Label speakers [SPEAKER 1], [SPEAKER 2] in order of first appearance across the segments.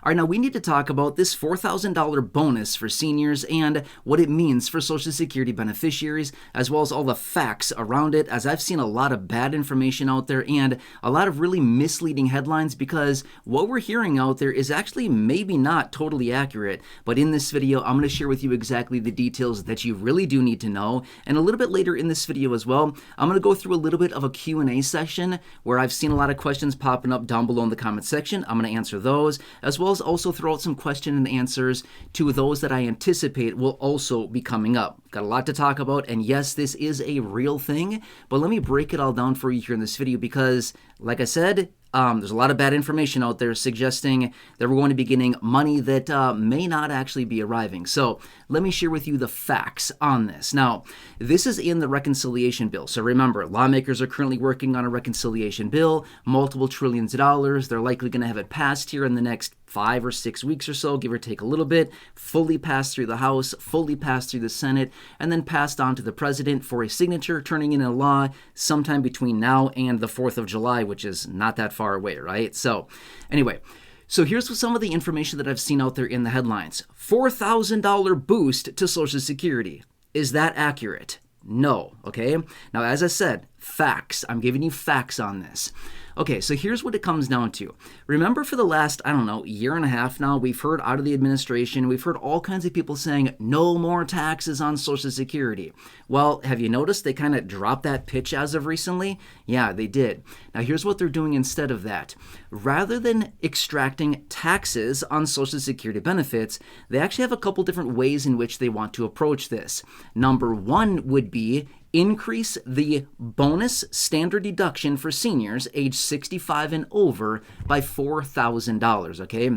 [SPEAKER 1] All right, now we need to talk about this $4,000 bonus for seniors and what it means for Social Security beneficiaries, as well as all the facts around it, as I've seen a lot of bad information out there and a lot of really misleading headlines because what we're hearing out there is actually maybe not totally accurate. But in this video, I'm going to share with you exactly the details that you really do need to know. And a little bit later in this video as well, I'm going to go through a little bit of a Q&A session where I've seen a lot of questions popping up down below in the comment section. I'm going to answer those, as well as also throw out some question and answers to those that I anticipate will also be coming up. Got a lot to talk about, and yes, this is a real thing, but let me break it all down for you here in this video because, like I said, there's a lot of bad information out there suggesting that we're going to be getting money that may not actually be arriving. So let me share with you the facts on this. Now, this is in the reconciliation bill. So remember, lawmakers are currently working on a reconciliation bill, multiple trillions of dollars. They're likely going to have it passed here in the next 5 or 6 weeks or so, give or take a little bit, fully passed through the House, fully passed through the Senate, and then passed on to the president for a signature, turning into law sometime between now and the 4th of July, which is not that far away, right? So anyway, so here's some of the information that I've seen out there in the headlines. $4,000 boost to Social Security. Is that accurate? No, okay? Now, as I said, facts. I'm giving you facts on this. Okay, so here's what it comes down to. Remember for the last, year and a half now, we've heard out of the administration, we've heard all kinds of people saying, no more taxes on Social Security. Well, have you noticed they kind of dropped that pitch as of recently? Yeah, they did. Now, here's what they're doing instead of that. Rather than extracting taxes on Social Security benefits, they actually have a couple different ways in which they want to approach this. Number one would be increase the bonus standard deduction for seniors age 65 and over by $4,000, okay?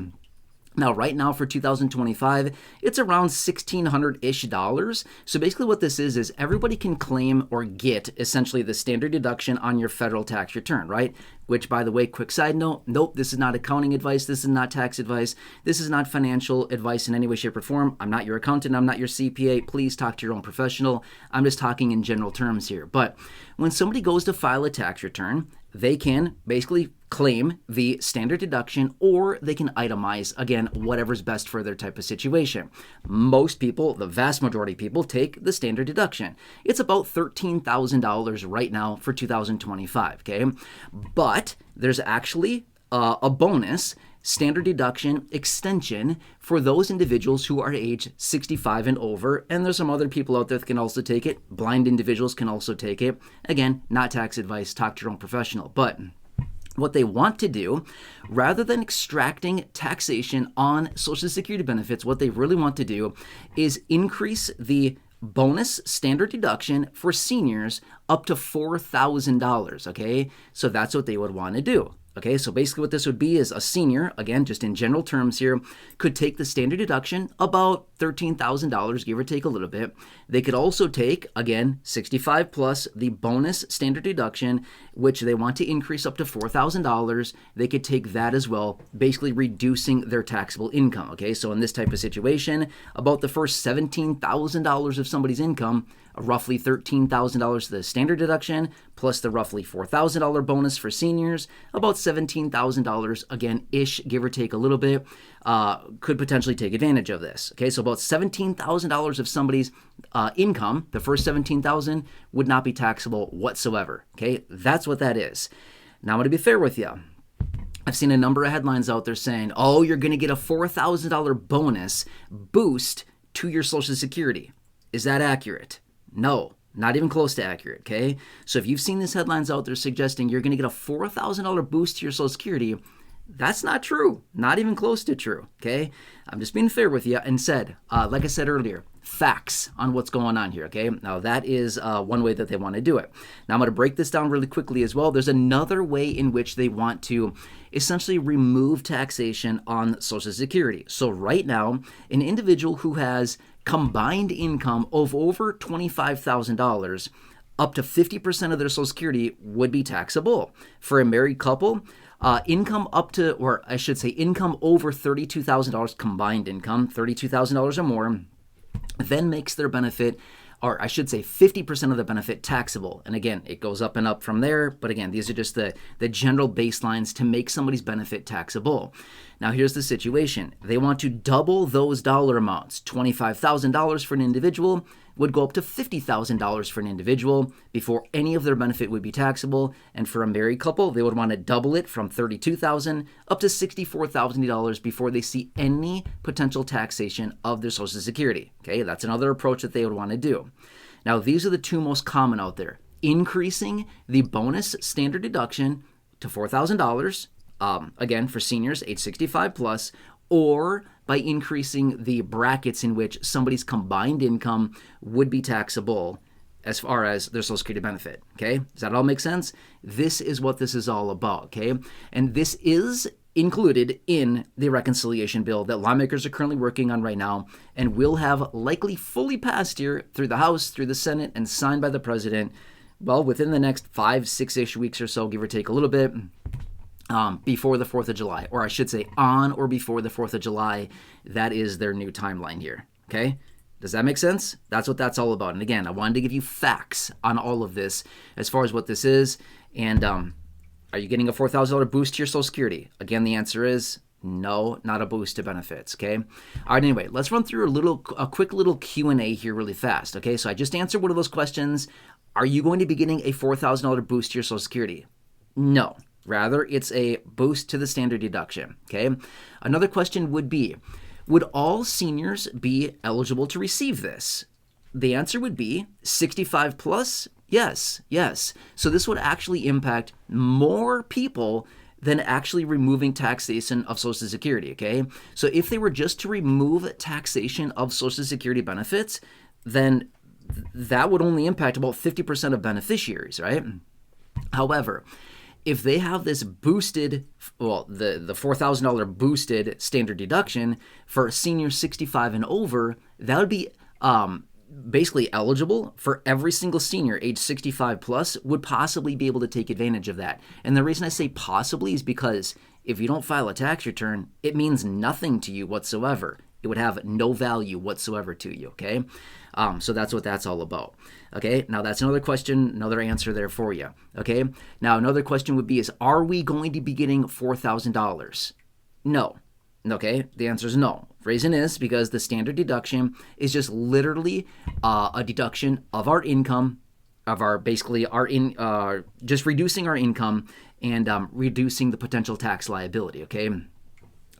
[SPEAKER 1] Now, right now for 2025, it's around $1,600-ish dollars. So basically what this is everybody can claim or get essentially the standard deduction on your federal tax return, right? Which, by the way, quick side note, nope, this is not accounting advice. This is not tax advice. This is not financial advice in any way, shape, or form. I'm not your accountant. I'm not your CPA. Please talk to your own professional. I'm just talking in general terms here. But when somebody goes to file a tax return, they can basically claim the standard deduction, or they can itemize, again, whatever's best for their type of situation. Most people, the vast majority of people, take the standard deduction. It's about $13,000 right now for 2025, okay? But there's actually a bonus standard deduction extension for those individuals who are age 65 and over, and there's some other people out there that can also take it. Blind individuals can also take it. Again, not tax advice, talk to your own professional. But what they want to do, rather than extracting taxation on Social Security benefits, what they really want to do is increase the bonus standard deduction for seniors up to $4,000, okay? So that's what they would want to do. Okay, so basically what this would be is a senior, again, just in general terms here, could take the standard deduction, about $13,000, give or take a little bit. They could also take, again, 65 plus the bonus standard deduction, which they want to increase up to $4,000. They could take that as well, basically reducing their taxable income. Okay, so in this type of situation, about the first $17,000 of somebody's income, roughly $13,000 the standard deduction, plus the roughly $4,000 bonus for seniors, about $17,000, again, ish, give or take a little bit, could potentially take advantage of this. Okay, so about $17,000 of somebody's income, the first $17,000 would not be taxable whatsoever. Okay, that's what that is. Now, I'm going to be fair with you. I've seen a number of headlines out there saying, oh, you're going to get a $4,000 bonus boost to your Social Security. Is that accurate? No, not even close to accurate, okay? So if you've seen these headlines out there suggesting you're going to get a $4,000 boost to your Social Security, that's not true. Not even close to true, okay? I'm just being fair with you and said, like I said earlier, facts on what's going on here, okay? Now, that is one way that they want to do it. Now, I'm going to break this down really quickly as well. There's another way in which they want to essentially remove taxation on Social Security. So right now, an individual who has combined income of over $25,000, up to 50% of their Social Security would be taxable. For a married couple, income up to, or I should say income over $32,000, combined income, $32,000 or more, then makes their benefit, or I should say 50% of the benefit taxable. And again, it goes up and up from there. But again, these are just the general baselines to make somebody's benefit taxable. Now, here's the situation. They want to double those dollar amounts. $25,000 for an individual would go up to $50,000 for an individual before any of their benefit would be taxable. And for a married couple, they would want to double it from $32,000 up to $64,000 before they see any potential taxation of their Social Security. Okay, that's another approach that they would want to do. Now, these are the two most common out there. Increasing the bonus standard deduction to $4,000, again, for seniors age 65 plus, or by increasing the brackets in which somebody's combined income would be taxable as far as their Social Security benefit. Okay, does that all make sense? This is what this is all about. Okay, and this is included in the reconciliation bill that lawmakers are currently working on right now and will have likely fully passed here through the House, through the Senate, and signed by the president, well, within the next 5-6-ish weeks or so, give or take a little bit, before the 4th of July, or I should say on or before the 4th of July. That is their new timeline here. Okay? Does that make sense? That's what that's all about. And again, I wanted to give you facts on all of this as far as what this is. And are you getting a $4,000 boost to your Social Security? Again, the answer is no, not a boost to benefits. Okay? All right, anyway, let's run through a quick little Q&A here really fast. Okay, so I just answered one of those questions. Are you going to be getting a $4,000 boost to your Social Security? No. Rather, it's a boost to the standard deduction. Okay. Another question would be, would all seniors be eligible to receive this? The answer would be 65 plus. Yes. So this would actually impact more people than actually removing taxation of Social Security. Okay. So if they were just to remove taxation of Social Security benefits, then that would only impact about 50% of beneficiaries, right? However, if they have this boosted, well, the $4,000 boosted standard deduction for seniors 65 and over, that would be basically eligible for every single senior age 65 plus would possibly be able to take advantage of that. And the reason I say possibly is because if you don't file a tax return, it means nothing to you whatsoever. It would have no value whatsoever to you, okay? So that's what that's all about. Okay, now that's another question, another answer there for you. Okay, now another question would be are we going to be getting $4,000? No. Okay, the answer is no. Reason is because the standard deduction is just literally a deduction of our income, of our just reducing our income and reducing the potential tax liability. Okay,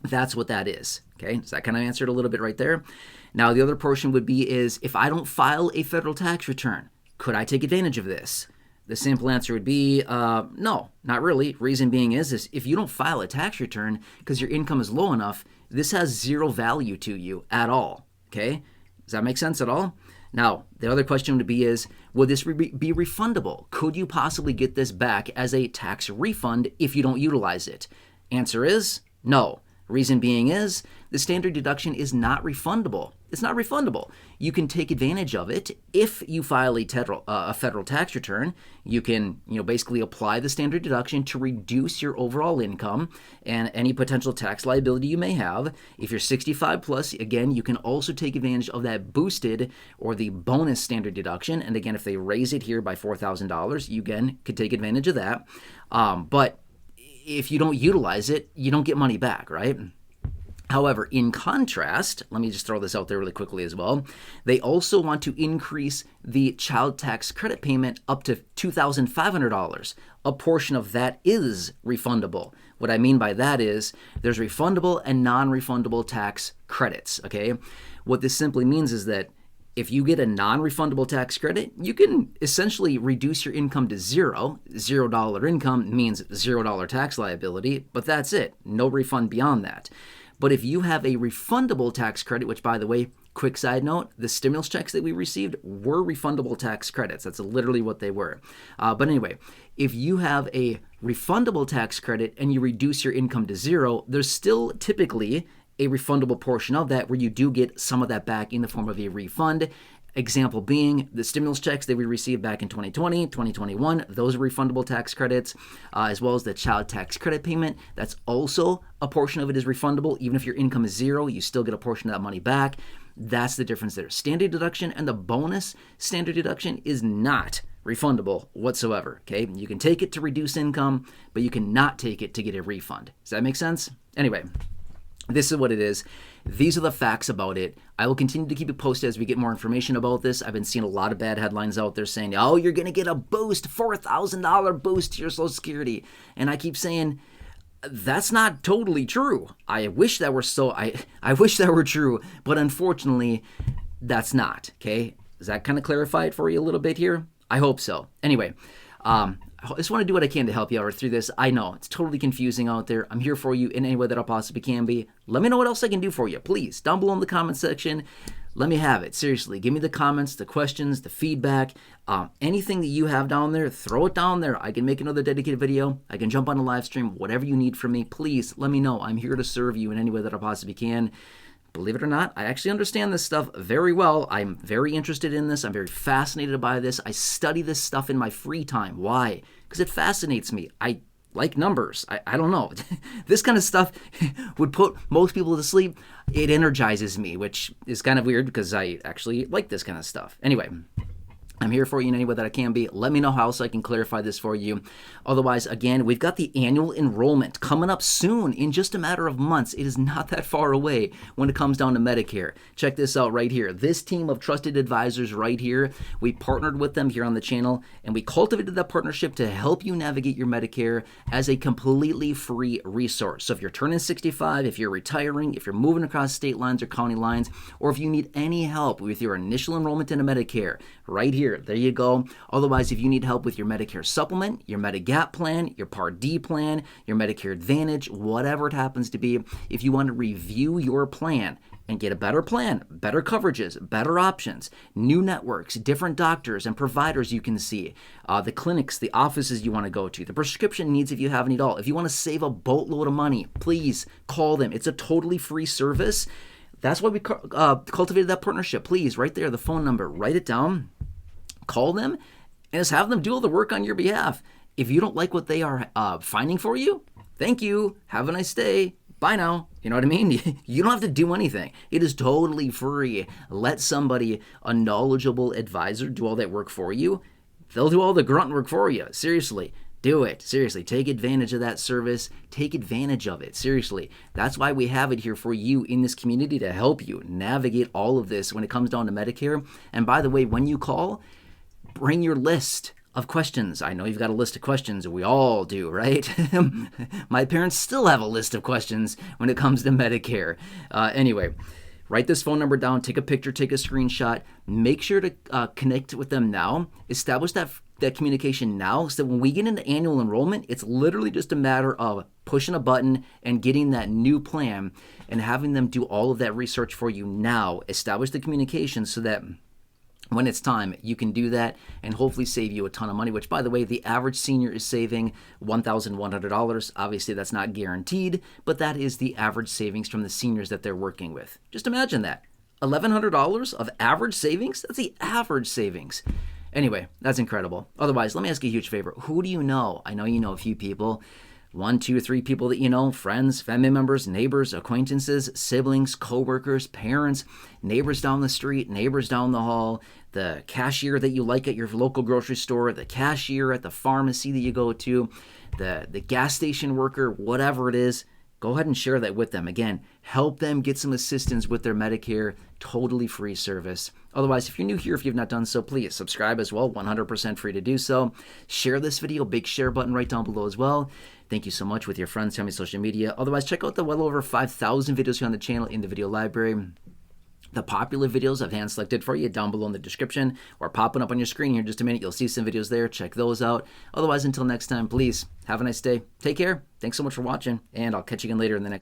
[SPEAKER 1] that's what that is. Okay, so that kind of answered a little bit right there. Now, the other portion would be if I don't file a federal tax return, could I take advantage of this? The simple answer would be no, not really. Reason being is if you don't file a tax return because your income is low enough, this has zero value to you at all. Okay, does that make sense at all? Now, the other question would be would this be refundable? Could you possibly get this back as a tax refund if you don't utilize it? Answer is no. Reason being is the standard deduction is not refundable. It's not refundable. You can take advantage of it if you file a federal tax return. You can, basically apply the standard deduction to reduce your overall income and any potential tax liability you may have. If you're 65 plus, again, you can also take advantage of that boosted or the bonus standard deduction. And again, if they raise it here by $4,000, you again could take advantage of that. But if you don't utilize it, you don't get money back, right? However, in contrast, let me just throw this out there really quickly as well. They also want to increase the child tax credit payment up to $2,500. A portion of that is refundable. What I mean by that is there's refundable and non-refundable tax credits, okay? What this simply means is that if you get a non-refundable tax credit, you can essentially reduce your income to zero. $0 income means $0 tax liability, but that's it. No refund beyond that. But if you have a refundable tax credit, which, by the way, quick side note, the stimulus checks that we received were refundable tax credits. That's literally what they were. But anyway, if you have a refundable tax credit and you reduce your income to zero, there's still typically a refundable portion of that where you do get some of that back in the form of a refund. Example being the stimulus checks that we received back in 2020, 2021, those are refundable tax credits, as well as the child tax credit payment. That's also a portion of it is refundable. Even if your income is zero, you still get a portion of that money back. That's the difference there. Standard deduction and the bonus standard deduction is not refundable whatsoever. Okay, you can take it to reduce income, but you cannot take it to get a refund. Does that make sense? Anyway. This is what it is. These are the facts about it. I will continue to keep you posted as we get more information about this. I've been seeing a lot of bad headlines out there saying, oh, you're going to get a boost, $4,000 boost to your Social Security. And I keep saying, that's not totally true. I wish that were I wish that were true, but unfortunately, that's not. Okay? Does that kind of clarify it for you a little bit here? I hope so. Anyway, I just want to do what I can to help you out through this. I know it's totally confusing out there. I'm here for you in any way that I possibly can be. Let me know what else I can do for you, please. Down below in the comment section, let me have it. Seriously, give me the comments, the questions, the feedback, anything that you have down there, throw it down there. I can make another dedicated video. I can jump on a live stream, whatever you need from me. Please let me know. I'm here to serve you in any way that I possibly can. Believe it or not, I actually understand this stuff very well. I'm very interested in this. I'm very fascinated by this. I study this stuff in my free time. Why? Because it fascinates me. I like numbers. I don't know. This kind of stuff would put most people to sleep. It energizes me, which is kind of weird because I actually like this kind of stuff. Anyway, I'm here for you in any way that I can be. Let me know how else I can clarify this for you. Otherwise, again, we've got the annual enrollment coming up soon in just a matter of months. It is not that far away when it comes down to Medicare. Check this out right here. This team of trusted advisors right here, we partnered with them here on the channel, and we cultivated that partnership to help you navigate your Medicare as a completely free resource. So if you're turning 65, if you're retiring, if you're moving across state lines or county lines, or if you need any help with your initial enrollment into Medicare, right here, there you go. Otherwise, if you need help with your Medicare supplement, your Medigap plan, your Part D plan, your Medicare Advantage, whatever it happens to be, if you want to review your plan and get a better plan, better coverages, better options, new networks, different doctors and providers you can see, the clinics, the offices you want to go to, the prescription needs if you have any at all. If you want to save a boatload of money, please call them. It's a totally free service. That's why we cultivated that partnership. Please, right there, the phone number, write it down. Call them and just have them do all the work on your behalf. If you don't like what they are finding for you, thank you. Have a nice day. Bye now. You know what I mean? You don't have to do anything. It is totally free. Let somebody, a knowledgeable advisor, do all that work for you. They'll do all the grunt work for you. Seriously. Do it. Seriously. Take advantage of that service. Take advantage of it. Seriously. That's why we have it here for you in this community to help you navigate all of this when it comes down to Medicare. And by the way, when you call, bring your list of questions. I know you've got a list of questions. We all do, right? My parents still have a list of questions when it comes to Medicare. Anyway, write this phone number down. Take a picture. Take a screenshot. Make sure to connect with them now. Establish that communication now so that when we get into annual enrollment, it's literally just a matter of pushing a button and getting that new plan and having them do all of that research for you now. Establish the communication so that when it's time, you can do that and hopefully save you a ton of money, which, by the way, the average senior is saving $1,100. Obviously, that's not guaranteed, but that is the average savings from the seniors that they're working with. Just imagine that. $1,100 of average savings? That's the average savings. Anyway, that's incredible. Otherwise, let me ask you a huge favor. Who do you know? I know you know a few people. 1, 2, 3 people that you know, friends, family members, neighbors, acquaintances, siblings, coworkers, parents, neighbors down the street, neighbors down the hall, the cashier that you like at your local grocery store, the cashier at the pharmacy that you go to, the gas station worker, whatever it is. Go ahead and share that with them. Again, help them get some assistance with their Medicare, totally free service. Otherwise, if you're new here, if you've not done so, please subscribe as well, 100% free to do so. Share this video, big share button right down below as well. Thank you so much with your friends, family, social media. Otherwise, check out the well over 5,000 videos here on the channel in the video library. The popular videos I've hand selected for you down below in the description or popping up on your screen here in just a minute. You'll see some videos there. Check those out. Otherwise, until next time, please have a nice day. Take care. Thanks so much for watching, and I'll catch you again later in the next